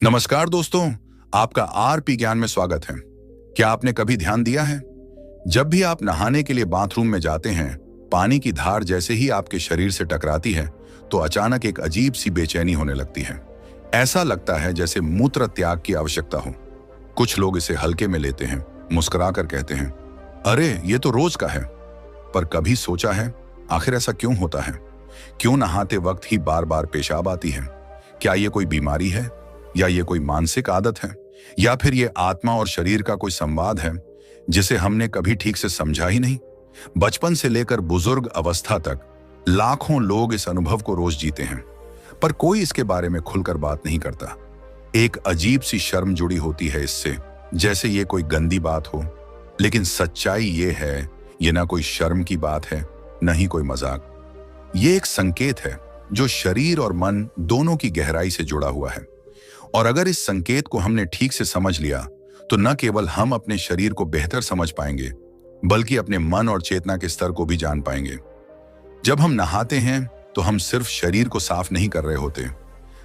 नमस्कार दोस्तों, आपका आरपी ज्ञान में स्वागत है। क्या आपने कभी ध्यान दिया है, जब भी आप नहाने के लिए बाथरूम में जाते हैं, पानी की धार जैसे ही आपके शरीर से टकराती है तो अचानक एक अजीब सी बेचैनी होने लगती है। ऐसा लगता है जैसे मूत्र त्याग की आवश्यकता हो। कुछ लोग इसे हल्के में लेते हैं, मुस्कुराकर कहते हैं, अरे ये तो रोज का है। पर कभी सोचा है आखिर ऐसा क्यों होता है? क्यों नहाते वक्त ही बार बार पेशाब आती है? क्या ये कोई बीमारी है, या ये कोई मानसिक आदत है, या फिर ये आत्मा और शरीर का कोई संवाद है जिसे हमने कभी ठीक से समझा ही नहीं? बचपन से लेकर बुजुर्ग अवस्था तक लाखों लोग इस अनुभव को रोज जीते हैं, पर कोई इसके बारे में खुलकर बात नहीं करता। एक अजीब सी शर्म जुड़ी होती है इससे, जैसे ये कोई गंदी बात हो। लेकिन सच्चाई ये है, ये ना कोई शर्म की बात है, न ही कोई मजाक। ये एक संकेत है जो शरीर और मन दोनों की गहराई से जुड़ा हुआ है। और अगर इस संकेत को हमने ठीक से समझ लिया तो न केवल हम अपने शरीर को बेहतर समझ पाएंगे, बल्कि अपने मन और चेतना के स्तर को भी जान पाएंगे। जब हम नहाते हैं तो हम सिर्फ शरीर को साफ नहीं कर रहे होते,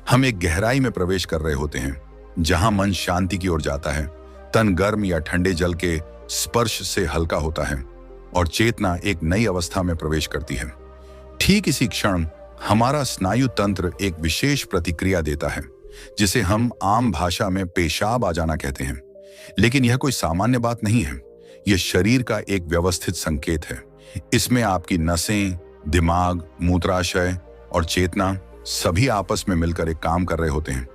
हम एक गहराई में प्रवेश कर रहे होते हैं, जहां मन शांति की ओर जाता है, तन गर्म या ठंडे जल के स्पर्श से हल्का होता है और चेतना एक नई अवस्था में प्रवेश करती है। ठीक इसी क्षण हमारा स्नायु तंत्र एक विशेष प्रतिक्रिया देता है, जिसे हम आम भाषा में पेशाब आ जाना कहते हैं। लेकिन यह कोई सामान्य बात नहीं है, यह शरीर का एक व्यवस्थित संकेत है। इसमें आपकी नसें, दिमाग, मूत्राशय और चेतना सभी आपस में मिलकर एक काम कर रहे होते हैं।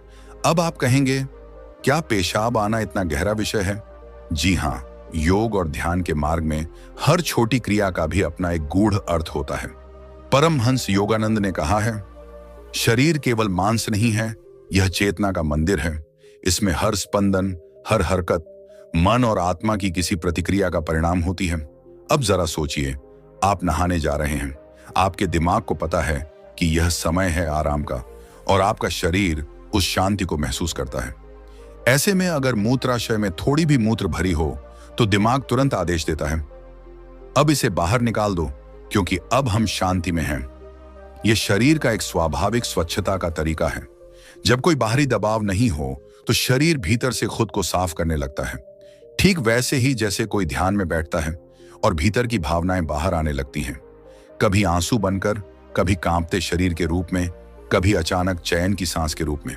अब आप कहेंगे, क्या पेशाब आना इतना गहरा विषय है? जी हाँ, योग और ध्यान के मार्ग में हर छोटी क्रिया का भी अपना एक गूढ़ अर्थ होता है। परमहंस योगानंद ने कहा है, शरीर केवल मांस नहीं है, यह चेतना का मंदिर है। इसमें हर स्पंदन, हर हरकत मन और आत्मा की किसी प्रतिक्रिया का परिणाम होती है। अब जरा सोचिए, आप नहाने जा रहे हैं, आपके दिमाग को पता है कि यह समय है आराम का, और आपका शरीर उस शांति को महसूस करता है। ऐसे में अगर मूत्राशय में थोड़ी भी मूत्र भरी हो तो दिमाग तुरंत आदेश देता है, अब इसे बाहर निकाल दो, क्योंकि अब हम शांति में हैं। यह शरीर का एक स्वाभाविक स्वच्छता का तरीका है। जब कोई बाहरी दबाव नहीं हो तो शरीर भीतर से खुद को साफ करने लगता है। ठीक वैसे ही जैसे कोई ध्यान में बैठता है और भीतर की भावनाएं बाहर आने लगती हैं, कभी आंसू बनकर, कभी कांपते शरीर के रूप में, कभी अचानक चैन की सांस के रूप में।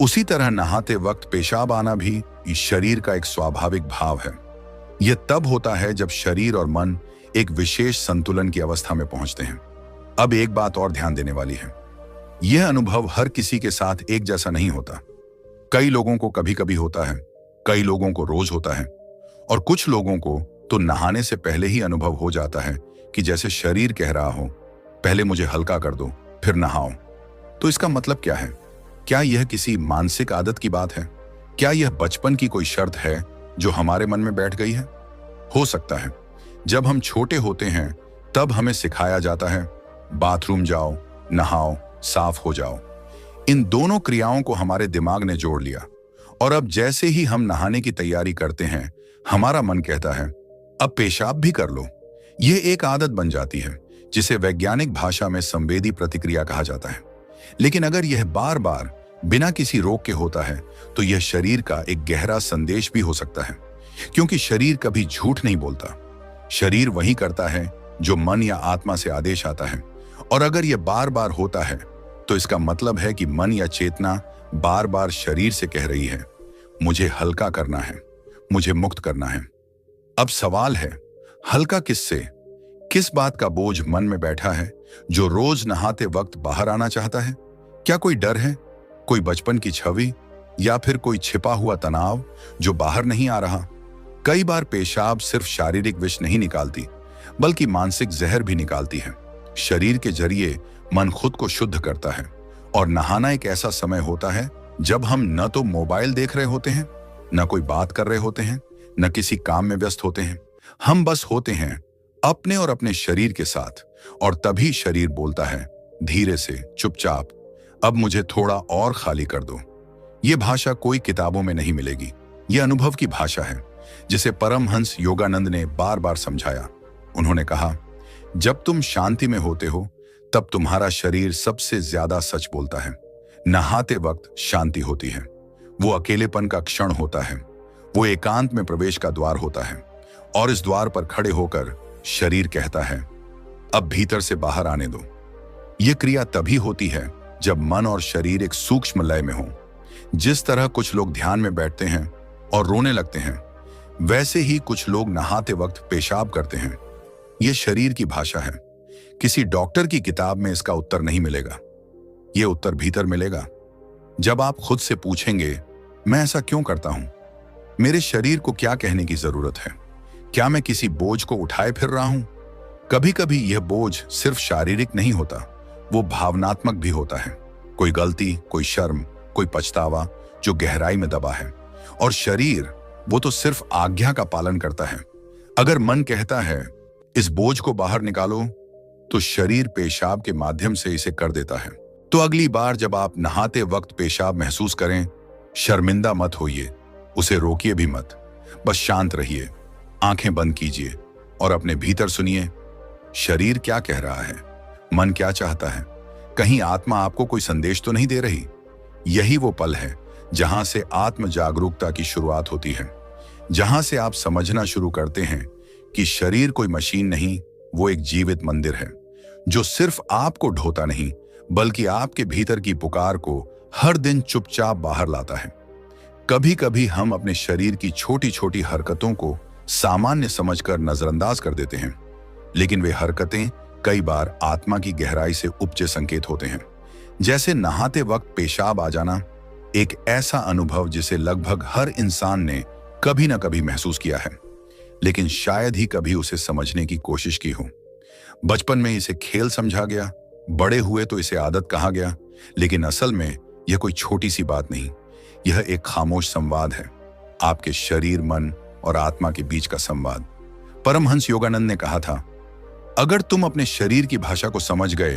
उसी तरह नहाते वक्त पेशाब आना भी इस शरीर का एक स्वाभाविक भाव है। यह तब होता है जब शरीर और मन एक विशेष संतुलन की अवस्था में पहुंचते हैं। अब एक बात और ध्यान देने वाली है, यह अनुभव हर किसी के साथ एक जैसा नहीं होता। कई लोगों को कभी कभी होता है, कई लोगों को रोज होता है, और कुछ लोगों को तो नहाने से पहले ही अनुभव हो जाता है कि जैसे शरीर कह रहा हो, पहले मुझे हल्का कर दो, फिर नहाओ। तो इसका मतलब क्या है? क्या यह किसी मानसिक आदत की बात है? क्या यह बचपन की कोई शर्त है जो हमारे मन में बैठ गई है? हो सकता है जब हम छोटे होते हैं तब हमें सिखाया जाता है, बाथरूम जाओ, नहाओ, साफ हो जाओ। इन दोनों क्रियाओं को हमारे दिमाग ने जोड़ लिया, और अब जैसे ही हम नहाने की तैयारी करते हैं, हमारा मन कहता है, अब पेशाब भी कर लो। यह एक आदत बन जाती है, जिसे वैज्ञानिक भाषा में संवेदी प्रतिक्रिया कहा जाता है। लेकिन अगर यह बार बार बिना किसी रोक के होता है तो यह शरीर का एक गहरा संदेश भी हो सकता है, क्योंकि शरीर कभी झूठ नहीं बोलता। शरीर वही करता है जो मन या आत्मा से आदेश आता है, और अगर यह बार बार होता है तो इसका मतलब है कि मन या चेतना बार बार शरीर से कह रही है, मुझे हल्का करना है, मुझे मुक्त करना है। अब सवाल है, हल्का किससे? किस बात का बोझ मन में बैठा है जो रोज नहाते वक्त बाहर आना चाहता है? क्या कोई डर है, कोई बचपन की छवि, या फिर कोई छिपा हुआ तनाव जो बाहर नहीं आ रहा? कई बार पेशाब सिर्फ शारीरिक विष नहीं निकालती, बल्कि मानसिक जहर भी निकालती है। शरीर के जरिए मन खुद को शुद्ध करता है, और नहाना एक ऐसा समय होता है जब हम न तो मोबाइल देख रहे होते हैं, न कोई बात कर रहे होते हैं, न किसी काम में व्यस्त होते हैं। हम बस होते हैं अपने और अपने शरीर के साथ, और तभी शरीर बोलता है धीरे से, चुपचाप, अब मुझे थोड़ा और खाली कर दो। ये भाषा कोई किताबों में नहीं मिलेगी, यह अनुभव की भाषा है, जिसे परमहंस योगानंद ने बार बार समझाया। उन्होंने कहा, जब तुम शांति में होते हो तब तुम्हारा शरीर सबसे ज्यादा सच बोलता है। नहाते वक्त शांति होती है, वो अकेलेपन का क्षण होता है, वो एकांत में प्रवेश का द्वार होता है। और इस द्वार पर खड़े होकर शरीर कहता है, अब भीतर से बाहर आने दो। यह क्रिया तभी होती है जब मन और शरीर एक सूक्ष्म लय में हो। जिस तरह कुछ लोग ध्यान में बैठते हैं और रोने लगते हैं, वैसे ही कुछ लोग नहाते वक्त पेशाब करते हैं। यह शरीर की भाषा है। किसी डॉक्टर की किताब में इसका उत्तर नहीं मिलेगा। यह उत्तर भीतर मिलेगा जब आप खुद से पूछेंगे, मैं ऐसा क्यों करता हूं? मेरे शरीर को क्या कहने की जरूरत है? क्या मैं किसी बोझ को उठाए फिर रहा हूं? कभी कभी यह बोझ सिर्फ शारीरिक नहीं होता, वो भावनात्मक भी होता है। कोई गलती, कोई शर्म, कोई पछतावा जो गहराई में दबा है। और शरीर, वो तो सिर्फ आज्ञा का पालन करता है। अगर मन कहता है इस बोझ को बाहर निकालो, तो शरीर पेशाब के माध्यम से इसे कर देता है। तो अगली बार जब आप नहाते वक्त पेशाब महसूस करें, शर्मिंदा मत होइए, उसे रोकिए भी मत। बस शांत रहिए, आंखें बंद कीजिए और अपने भीतर सुनिए, शरीर क्या कह रहा है, मन क्या चाहता है। कहीं आत्मा आपको कोई संदेश तो नहीं दे रही? यही वो पल है जहां से आत्म जागरूकता की शुरुआत होती है, जहां से आप समझना शुरू करते हैं कि शरीर कोई मशीन नहीं, वो एक जीवित मंदिर है जो सिर्फ आपको ढोता नहीं, बल्कि आपके भीतर की पुकार को हर दिन चुपचाप बाहर लाता है। कभी कभी हम अपने शरीर की छोटी छोटी हरकतों को सामान्य समझकर नजरअंदाज कर देते हैं, लेकिन वे हरकतें कई बार आत्मा की गहराई से उपजे संकेत होते हैं। जैसे नहाते वक्त पेशाब आ जाना, एक ऐसा अनुभव जिसे लगभग हर इंसान ने कभी ना कभी महसूस किया है, लेकिन शायद ही कभी उसे समझने की कोशिश की हो। बचपन में इसे खेल समझा गया, बड़े हुए तो इसे आदत कहा गया, लेकिन असल में यह कोई छोटी सी बात नहीं, यह एक खामोश संवाद है, आपके शरीर, मन और आत्मा के बीच का संवाद। परमहंस योगानंद ने कहा था, अगर तुम अपने शरीर की भाषा को समझ गए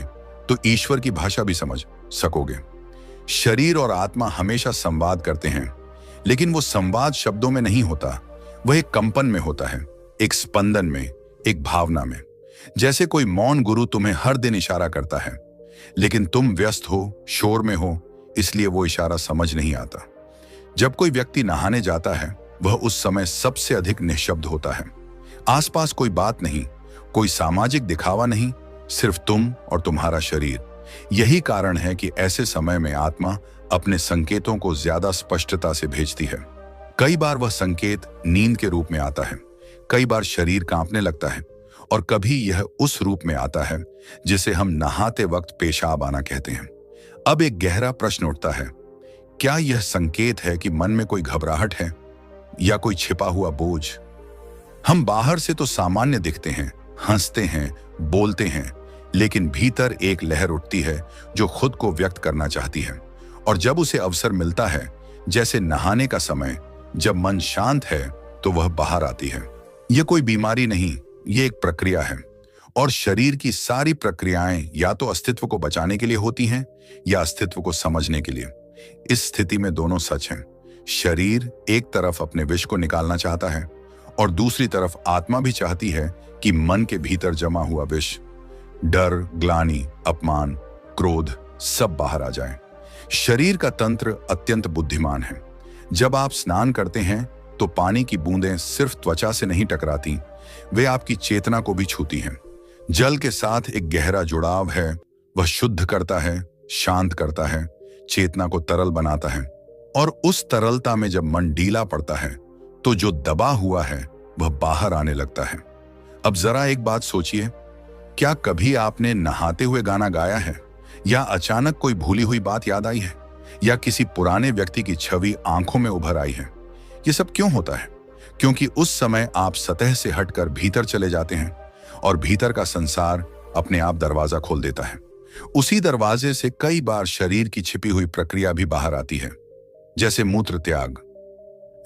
तो ईश्वर की भाषा भी समझ सकोगे। शरीर और आत्मा हमेशा संवाद करते हैं, लेकिन वो संवाद शब्दों में नहीं होता, वह एक कंपन में होता है, एक स्पंदन में, एक भावना में। जैसे कोई मौन गुरु तुम्हें हर दिन इशारा करता है, लेकिन तुम व्यस्त हो, शोर में हो, इसलिए वो इशारा समझ नहीं आता। जब कोई व्यक्ति नहाने जाता है, वह उस समय सबसे अधिक निःशब्द होता है। आसपास कोई बात नहीं, कोई सामाजिक दिखावा नहीं, सिर्फ तुम और तुम्हारा शरीर। यही कारण है कि ऐसे समय में आत्मा अपने संकेतों को ज्यादा स्पष्टता से भेजती है। कई बार वह संकेत नींद के रूप में आता है, कई बार शरीर कांपने लगता है, और कभी यह उस रूप में आता है जिसे हम नहाते वक्त पेशाब आना कहते हैं। अब एक गहरा प्रश्न उठता है, क्या यह संकेत है कि मन में कोई घबराहट है या कोई छिपा हुआ बोझ? हम बाहर से तो सामान्य दिखते हैं, हंसते हैं, बोलते हैं, लेकिन भीतर एक लहर उठती है जो खुद को व्यक्त करना चाहती है, और जब उसे अवसर मिलता है, जैसे नहाने का समय, जब मन शांत है, तो वह बाहर आती है। यह कोई बीमारी नहीं, यह एक प्रक्रिया है, और शरीर की सारी प्रक्रियाएं या तो अस्तित्व को बचाने के लिए होती हैं या अस्तित्व को समझने के लिए। इस स्थिति में दोनों सच हैं। शरीर एक तरफ अपने विष को निकालना चाहता है और दूसरी तरफ आत्मा भी चाहती है कि मन के भीतर जमा हुआ विष, डर, ग्लानि, अपमान, क्रोध सब बाहर आ जाए। शरीर का तंत्र अत्यंत बुद्धिमान है। जब आप स्नान करते हैं तो पानी की बूंदें सिर्फ त्वचा से नहीं टकराती, वे आपकी चेतना को भी छूती हैं। जल के साथ एक गहरा जुड़ाव है, वह शुद्ध करता है, शांत करता है, चेतना को तरल बनाता है, और उस तरलता में जब मन ढीला पड़ता है तो जो दबा हुआ है वह बाहर आने लगता है। अब जरा एक बात सोचिए, क्या कभी आपने नहाते हुए गाना गाया है, या अचानक कोई भूली हुई बात याद आई है, या किसी पुराने व्यक्ति की छवि आंखों में उभर आई है? ये सब क्यों होता है? क्योंकि उस समय आप सतह से हटकर भीतर चले जाते हैं, और भीतर का संसार अपने आप दरवाजा खोल देता है। उसी दरवाजे से कई बार शरीर की छिपी हुई प्रक्रिया भी बाहर आती है, जैसे मूत्र त्याग।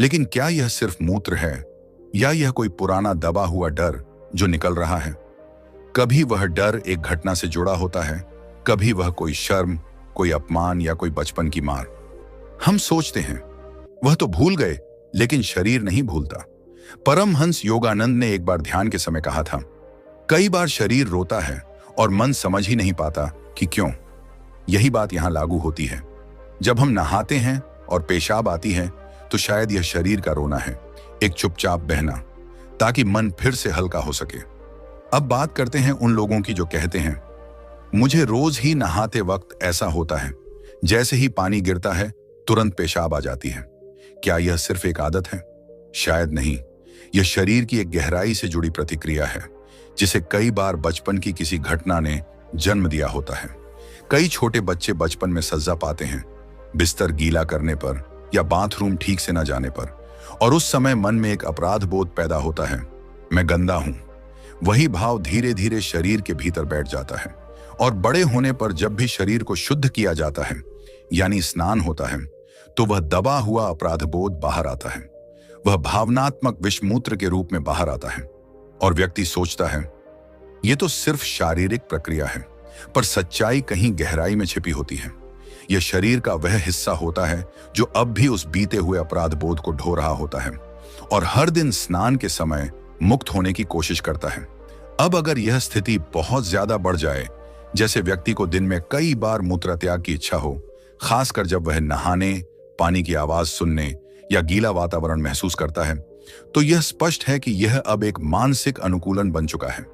लेकिन क्या यह सिर्फ मूत्र है, या यह कोई पुराना दबा हुआ डर जो निकल रहा है? कभी वह डर एक घटना से जुड़ा होता है, कभी वह कोई शर्म, कोई अपमान या कोई बचपन की मार। हम सोचते हैं वह तो भूल गए, लेकिन शरीर नहीं भूलता। परमहंस योगानंद ने एक बार ध्यान के समय कहा था, कई बार शरीर रोता है और मन समझ ही नहीं पाता कि क्यों। यही बात यहां लागू होती है। जब हम नहाते हैं और पेशाब आती है तो शायद यह शरीर का रोना है, एक चुपचाप बहना, ताकि मन फिर से हल्का हो सके। अब बात करते हैं उन लोगों की जो कहते हैं, मुझे रोज ही नहाते वक्त ऐसा होता है, जैसे ही पानी गिरता है तुरंत पेशाब आ जाती है। क्या यह सिर्फ एक आदत है? शायद नहीं। यह शरीर की एक गहराई से जुड़ी प्रतिक्रिया है, जिसे कई बार बचपन की किसी घटना ने जन्म दिया होता है। कई छोटे बच्चे बचपन में सजा पाते हैं, बिस्तर गीला करने पर या बाथरूम ठीक से न जाने पर, और उस समय मन में एक अपराध बोध पैदा होता है, मैं गंदा हूं। वही भाव धीरे धीरे शरीर के भीतर बैठ जाता है, और बड़े होने पर जब भी शरीर को शुद्ध किया जाता है, यानी स्नान होता है, तो वह दबा हुआ अपराध बोध बाहर आता है। वह भावनात्मक विषमूत्र के रूप में बाहर आता है, और व्यक्ति सोचता है यह तो सिर्फ शारीरिक प्रक्रिया है, पर सच्चाई कहीं गहराई में छिपी होती है। यह शरीर का वह हिस्सा होता है जो अब भी उस बीते हुए अपराध बोध को ढो रहा होता है, और हर दिन स्नान के समय मुक्त होने की कोशिश करता है। अब अगर यह स्थिति बहुत ज्यादा बढ़ जाए, जैसे व्यक्ति को दिन में कई बार मूत्रत्याग की इच्छा हो, खासकर जब वह नहाने, पानी की आवाज सुनने या गीला वातावरण महसूस करता है, तो यह स्पष्ट है कि यह अब एक मानसिक अनुकूलन बन चुका है।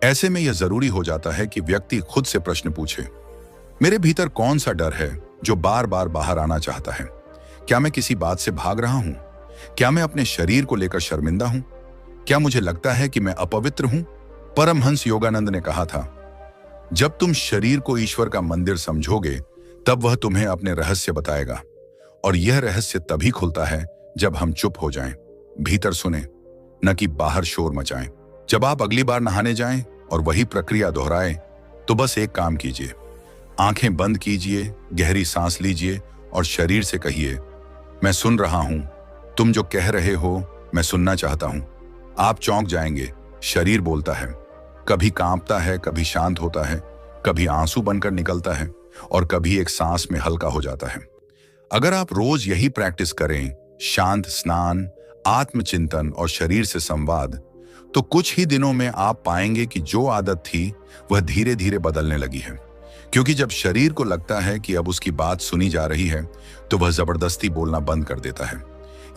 ऐसे में यह जरूरी हो जाता है कि व्यक्ति खुद से प्रश्न पूछे, मेरे भीतर कौन सा डर है जो बार बार बाहर आना चाहता है? क्या मैं किसी बात से भाग रहा हूं? क्या मैं अपने शरीर को लेकर शर्मिंदा हूं? क्या मुझे लगता है कि मैं अपवित्र हूं? परमहंस योगानंद ने कहा था, जब तुम शरीर को ईश्वर का मंदिर समझोगे, तब वह तुम्हें अपने रहस्य बताएगा, और यह रहस्य तभी खुलता है जब हम चुप हो जाएं, भीतर सुने, न कि बाहर शोर मचाएं। जब आप अगली बार नहाने जाएं और वही प्रक्रिया दोहराएं, तो बस एक काम कीजिए, आंखें बंद कीजिए, गहरी सांस लीजिए और शरीर से कहिए, मैं सुन रहा हूं, तुम जो कह रहे हो मैं सुनना चाहता हूं। आप चौंक जाएंगे, शरीर बोलता है, कभी कांपता है, कभी शांत होता है, कभी आंसू बनकर निकलता है, और कभी एक सांस में हल्का हो जाता है। अगर आप रोज यही प्रैक्टिस करें, शांत स्नान, आत्मचिंतन और शरीर से संवाद, तो कुछ ही दिनों में आप पाएंगे कि जो आदत थी वह धीरे धीरे बदलने लगी है। क्योंकि जब शरीर को लगता है कि अब उसकी बात सुनी जा रही है, तो वह जबरदस्ती बोलना बंद कर देता है।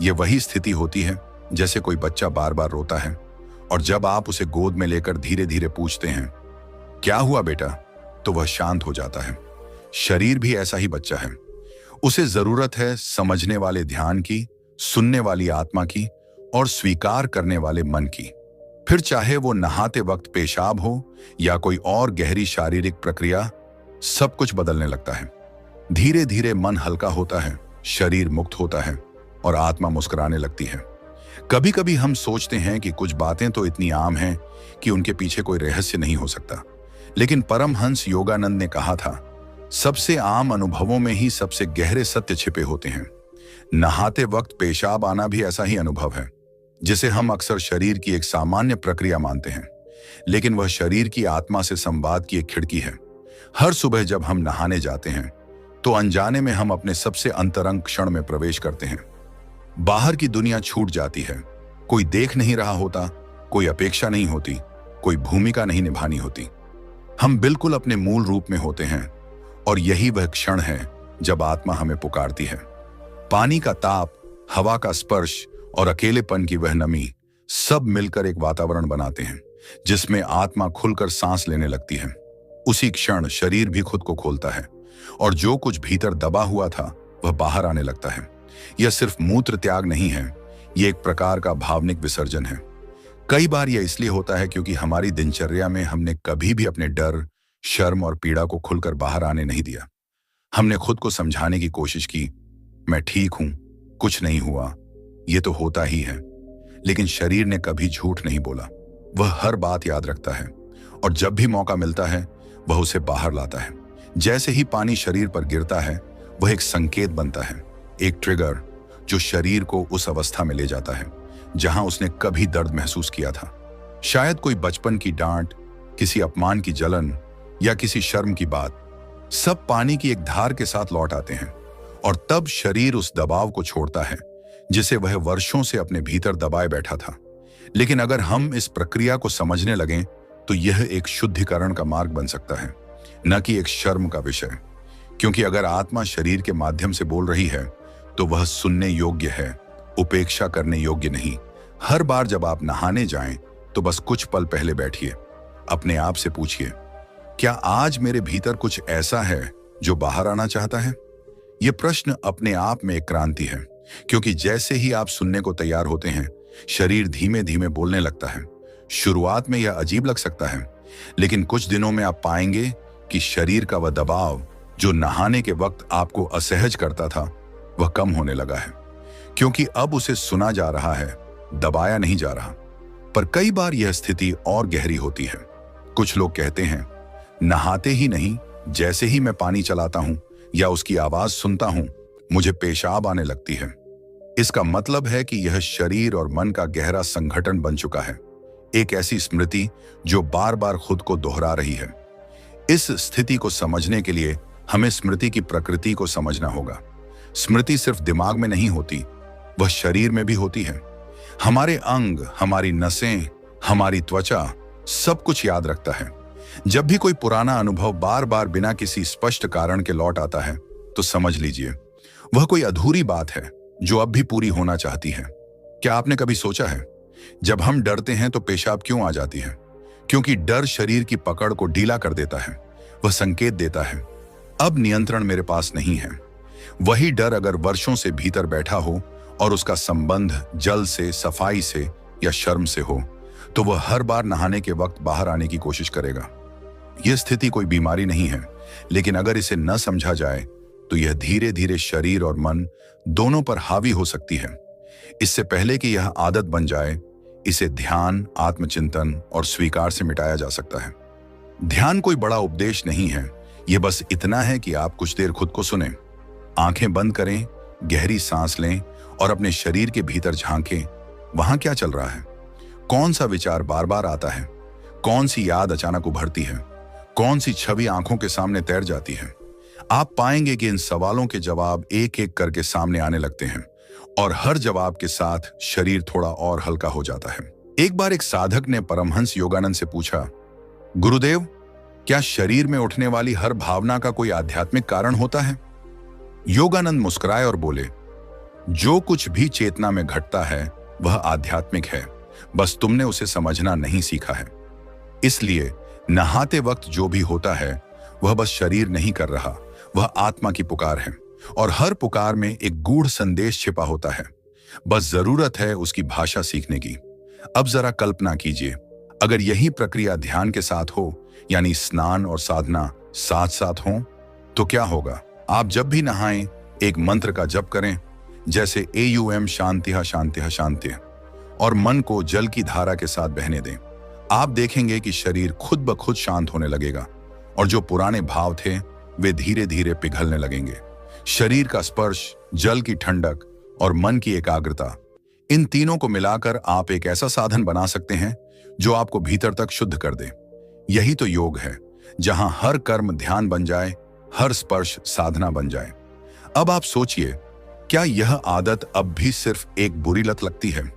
यह वही स्थिति होती है जैसे कोई बच्चा बार बार रोता है, और जब आप उसे गोद में लेकर धीरे धीरे पूछते हैं, क्या हुआ बेटा, तो वह शांत हो जाता है। शरीर भी ऐसा ही बच्चा है। उसे जरूरत है समझने वाले ध्यान की, सुनने वाली आत्मा की, और स्वीकार करने वाले मन की। फिर चाहे वो नहाते वक्त पेशाब हो या कोई और गहरी शारीरिक प्रक्रिया, सब कुछ बदलने लगता है। धीरे धीरे मन हल्का होता है, शरीर मुक्त होता है, और आत्मा मुस्कुराने लगती है। कभी कभी हम सोचते हैं कि कुछ बातें तो इतनी आम हैं कि उनके पीछे कोई रहस्य नहीं हो सकता, लेकिन परमहंस योगानंद ने कहा था, सबसे आम अनुभवों में ही सबसे गहरे सत्य छिपे होते हैं। नहाते वक्त पेशाब आना भी ऐसा ही अनुभव है, जिसे हम अक्सर शरीर की एक सामान्य प्रक्रिया मानते हैं, लेकिन वह शरीर की आत्मा से संवाद की एक खिड़की है। हर सुबह जब हम नहाने जाते हैं, तो अनजाने में हम अपने सबसे अंतरंग क्षण में प्रवेश करते हैं। बाहर की दुनिया छूट जाती है, कोई देख नहीं रहा होता, कोई अपेक्षा नहीं होती, कोई भूमिका नहीं निभानी होती। हम बिल्कुल अपने मूल रूप में होते हैं, और यही वह क्षण है जब आत्मा हमें पुकारती है। पानी का ताप, हवा का स्पर्श और अकेलेपन की वह नमी, सब मिलकर एक वातावरण बनाते हैं जिसमें आत्मा खुलकर सांस लेने लगती है। उसी क्षण शरीर भी खुद को खोलता है, और जो कुछ भीतर दबा हुआ था वह बाहर आने लगता है। यह सिर्फ मूत्र त्याग नहीं है, यह एक प्रकार का भावनिक विसर्जन है। कई बार यह इसलिए होता है क्योंकि हमारी दिनचर्या में हमने कभी भी अपने डर, शर्म और पीड़ा को खुलकर बाहर आने नहीं दिया। हमने खुद को समझाने की कोशिश की, मैं ठीक हूं, कुछ नहीं हुआ, ये तो होता ही है। लेकिन शरीर ने कभी झूठ नहीं बोला, वह हर बात याद रखता है, और जब भी मौका मिलता है वह उसे बाहर लाता है। जैसे ही पानी शरीर पर गिरता है, वह एक संकेत बनता है, एक ट्रिगर जो शरीर को उस अवस्था में ले जाता है जहां उसने कभी दर्द महसूस किया था। शायद कोई बचपन की डांट, किसी अपमान की जलन या किसी शर्म की बात, सब पानी की एक धार के साथ लौट आते हैं, और तब शरीर उस दबाव को छोड़ता है जिसे वह वर्षों से अपने भीतर दबाए बैठा था। लेकिन अगर हम इस प्रक्रिया को समझने लगें, तो यह एक शुद्धिकरण का मार्ग बन सकता है, न कि एक शर्म का विषय। क्योंकि अगर आत्मा शरीर के माध्यम से बोल रही है, तो वह सुनने योग्य है, उपेक्षा करने योग्य नहीं। हर बार जब आप नहाने जाएं, तो बस कुछ पल पहले बैठिए, अपने आप से पूछिए, क्या आज मेरे भीतर कुछ ऐसा है जो बाहर आना चाहता है? यह प्रश्न अपने आप में एक क्रांति है, क्योंकि जैसे ही आप सुनने को तैयार होते हैं, शरीर धीमे धीमे बोलने लगता है। शुरुआत में यह अजीब लग सकता है, लेकिन कुछ दिनों में आप पाएंगे कि शरीर का वह दबाव जो नहाने के वक्त आपको असहज करता था, वह कम होने लगा है, क्योंकि अब उसे सुना जा रहा है, दबाया नहीं जा रहा। पर कई बार यह स्थिति और गहरी होती है। कुछ लोग कहते हैं, नहाते ही नहीं, जैसे ही मैं पानी चलाता हूं या उसकी आवाज सुनता हूं, मुझे पेशाब आने लगती है। इसका मतलब है कि यह शरीर और मन का गहरा संगठन बन चुका है, एक ऐसी स्मृति जो बार बार खुद को दोहरा रही है। इस स्थिति को समझने के लिए हमें स्मृति की प्रकृति को समझना होगा। स्मृति सिर्फ दिमाग में नहीं होती, वह शरीर में भी होती है। हमारे अंग, हमारी नसें, हमारी त्वचा सब कुछ याद रखता है। जब भी कोई पुराना अनुभव बार बार बिना किसी स्पष्ट कारण के लौट आता है, तो समझ लीजिए वह कोई अधूरी बात है जो अब भी पूरी होना चाहती है। क्या आपने कभी सोचा है, जब हम डरते हैं तो पेशाब क्यों आ जाती है? क्योंकि डर शरीर की पकड़ को ढीला कर देता है। वह संकेत देता है, अब नियंत्रण मेरे पास नहीं है। वही डर अगर वर्षों से भीतर बैठा हो और उसका संबंध जल से, सफाई से या शर्म से हो, तो वह हर बार नहाने के वक्त बाहर आने की कोशिश करेगा। यह स्थिति कोई बीमारी नहीं है, लेकिन अगर इसे न समझा जाए तो यह धीरे धीरे शरीर और मन दोनों पर हावी हो सकती है। इससे पहले कि यह आदत बन जाए, इसे ध्यान, आत्मचिंतन और स्वीकार से मिटाया जा सकता है। ध्यान कोई बड़ा उपदेश नहीं है, यह बस इतना है कि आप कुछ देर खुद को सुनें, आंखें बंद करें, गहरी सांस लें और अपने शरीर के भीतर झांकें। वहां क्या चल रहा है? कौन सा विचार बार बार आता है? कौन सी याद अचानक उभरती है? कौन सी छवि आंखों के सामने तैर जाती है? आप पाएंगे कि इन सवालों के जवाब एक एक करके सामने आने लगते हैं और हर जवाब के साथ शरीर थोड़ा और हल्का हो जाता है। एक बार एक साधक ने परमहंस योगानंद से पूछा, गुरुदेव, क्या शरीर में उठने वाली हर भावना का कोई आध्यात्मिक कारण होता है? योगानंद मुस्कुराए और बोले, जो कुछ भी चेतना में घटता है वह आध्यात्मिक है, बस तुमने उसे समझना नहीं सीखा है। इसलिए नहाते वक्त जो भी होता है वह बस शरीर नहीं कर रहा, वह आत्मा की पुकार है, और हर पुकार में एक गूढ़ संदेश छिपा होता है। बस जरूरत है उसकी भाषा सीखने की। अब जरा कल्पना कीजिए, अगर यही प्रक्रिया ध्यान के साथ हो, यानी स्नान और साधना साथ साथ हो, तो क्या होगा? आप जब भी नहाएं एक मंत्र का जप करें, जैसे AUM शांतिः शांतिः शांतिः, और मन को जल की धारा के साथ बहने दें। आप देखेंगे कि शरीर खुद ब खुद शांत होने लगेगा और जो पुराने भाव थे वे धीरे धीरे पिघलने लगेंगे। शरीर का स्पर्श, जल की ठंडक और मन की एकाग्रता, इन तीनों को मिलाकर आप एक ऐसा साधन बना सकते हैं जो आपको भीतर तक शुद्ध कर दे। यही तो योग है, जहां हर कर्म ध्यान बन जाए, हर स्पर्श साधना बन जाए। अब आप सोचिए, क्या यह आदत अब भी सिर्फ एक बुरी लत लगती है,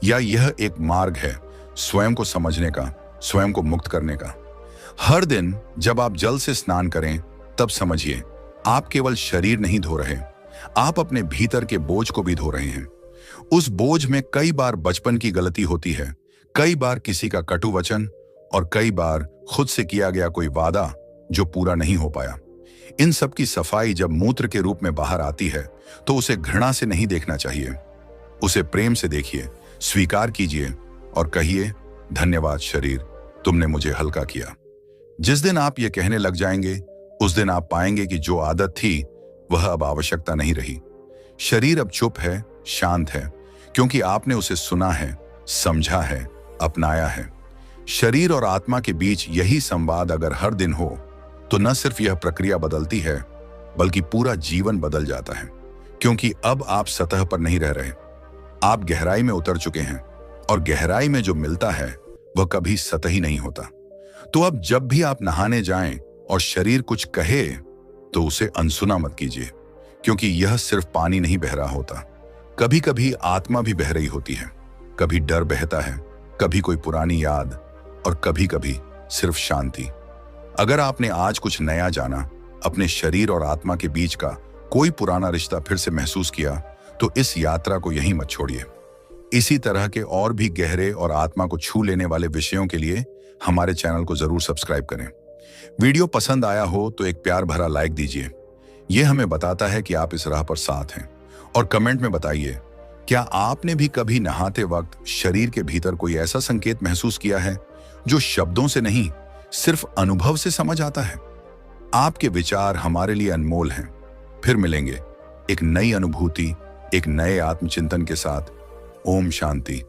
या यह एक मार्ग है स्वयं को समझने का, स्वयं को मुक्त करने का? हर दिन जब आप जल से स्नान करें, तब समझिए आप केवल शरीर नहीं धो रहे, आप अपने भीतर के बोझ को भी धो रहे हैं। उस बोझ में कई बार बचपन की गलती होती है, कई बार किसी का कटु वचन, और कई बार खुद से किया गया कोई वादा जो पूरा नहीं हो पाया। इन सब की सफाई जब मूत्र के रूप में बाहर आती है, तो उसे घृणा से नहीं देखना चाहिए, उसे प्रेम से देखिए, स्वीकार कीजिए और कहिए, धन्यवाद शरीर, तुमने मुझे हल्का किया। जिस दिन आप ये कहने लग जाएंगे, उस दिन आप पाएंगे कि जो आदत थी वह अब आवश्यकता नहीं रही। शरीर अब चुप है, शांत है, क्योंकि आपने उसे सुना है, समझा है, अपनाया है। शरीर और आत्मा के बीच यही संवाद अगर हर दिन हो, तो न सिर्फ यह प्रक्रिया बदलती है, बल्कि पूरा जीवन बदल जाता है। क्योंकि अब आप सतह पर नहीं रह रहे, आप गहराई में उतर चुके हैं, और गहराई में जो मिलता है वह कभी सतही नहीं होता। तो अब जब भी आप नहाने जाएं और शरीर कुछ कहे, तो उसे अनसुना मत कीजिए, क्योंकि यह सिर्फ पानी नहीं बह रहा होता, कभी कभी आत्मा भी बह रही होती है। कभी डर बहता है, कभी कोई पुरानी याद, और कभी कभी सिर्फ शांति। अगर आपने आज कुछ नया जाना, अपने शरीर और आत्मा के बीच का कोई पुराना रिश्ता फिर से महसूस किया तो इस यात्रा को यहीं मत छोड़िए। इसी तरह के और भी गहरे और आत्मा को छू लेने वाले विषयों के लिए हमारे चैनल को जरूर सब्सक्राइब करें। वीडियो पसंद आया हो तो एक प्यार भरा लाइक दीजिए। यह हमें बताता है कि आप इस राह पर साथ हैं। और कमेंट में बताइए, क्या आपने भी कभी नहाते वक्त शरीर के भीतर कोई ऐसा संकेत महसूस किया है जो शब्दों से नहीं, सिर्फ अनुभव से समझ आता है? आपके विचार हमारे लिए अनमोल हैं। फिर मिलेंगे एक नई अनुभूति, एक नए आत्मचिंतन के साथ। ओम शांति।